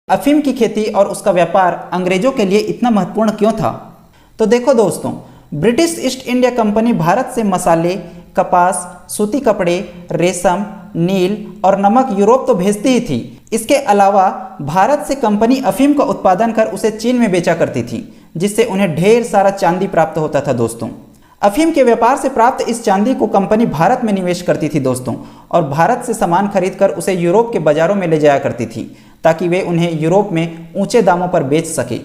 अफीम की खेती और उसका व्यापार अंग्रेजों के लिए इतना महत्वपूर्ण क्यों था? तो देखो दोस्तों, British east India company Bharat से मसाले, कपास, सूती कपड़े, रेशम, नील और नमक यूरोप तो भेजती ही थी। इसके अलावा भारत से कंपनी अफीम का उत्पादन कर उसे चीन में बेचा करती थी, जिससे उन्हें ढेर सारा चांदी प्राप्त होता था दोस्तों। अफीम के व्यापार से प्राप्त इस चांदी को कंपनी भारत में निवेश करती थी दोस्तों, और भारत से सामान खरीदकर उसे यूरोप के बाजारों में ले जाया करती थी, ताकि वे उन्हें यूरोप में ऊंचे दामों पर बेच सके।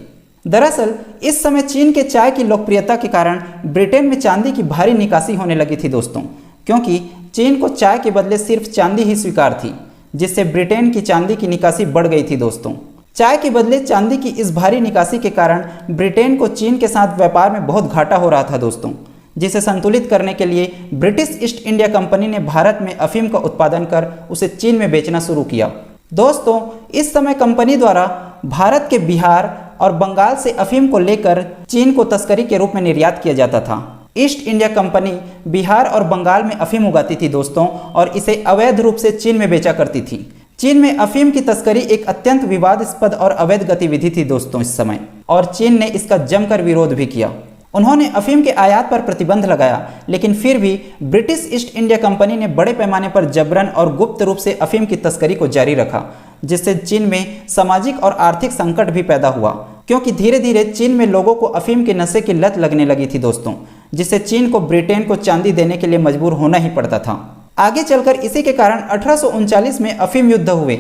दरअसल इस समय चीन के चाय की लोकप्रियता के कारण ब्रिटेन में चांदी की भारी निकासी होने लगी थी दोस्तों, क्योंकि चीन को चाय के बदले सिर्फ चांदी ही स्वीकार थी, जिससे ब्रिटेन की चांदी की निकासी बढ़ गई थी दोस्तों। चाय के बदले चांदी की इस भारी निकासी के कारण ब्रिटेन को चीन के साथ व्यापार में बहुत घाटा हो रहा था दोस्तों, जिसे संतुलित करने के लिए ब्रिटिश ईस्ट इंडिया कंपनी ने भारत में अफीम का उत्पादन कर उसे चीन में बेचना शुरू किया। दोस्तों, इस समय कंपनी द्वारा भारत के बिहार और बंगाल से अफीम को लेकर चीन को तस्करी के रूप में निर्यात किया जाता था। ईस्ट इंडिया कंपनी बिहार और बंगाल में अफीम उगाती थी दोस्तों, और इसे अवैध रूप से चीन में बेचा करती थी। चीन में अफीम की तस्करी एक अत्यंत विवादास्पद और अवैध गतिविधि थी दोस्तों इस समय, और चीन ने इसका जमकर विरोध भी किया। उन्होंने अफीम के आयात पर प्रतिबंध लगाया, लेकिन फिर भी ब्रिटिश ईस्ट इंडिया कंपनी ने बड़े पैमाने पर जबरन और गुप्त रूप से अफीम की तस्करी को जारी रखा, जिससे चीन में सामाजिक और आर्थिक संकट भी पैदा हुआ, क्योंकि धीरे धीरे चीन में लोगों को अफीम के नशे की लत लगने लगी थी दोस्तों, जिससे चीन को ब्रिटेन को चांदी देने के लिए मजबूर होना ही पड़ता था। आगे चलकर इसी के कारण 1839 में अफीम युद्ध हुए,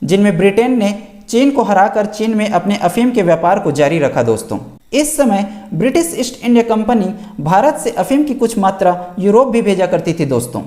जिनमें ब्रिटेन ने चीन को हराकर चीन में अपने अफीम के व्यापार को जारी रखा दोस्तों। इस समय British east India company Bharat से अफीम की कुछ मात्रा यूरोप भी भेजा करती थी दोस्तों।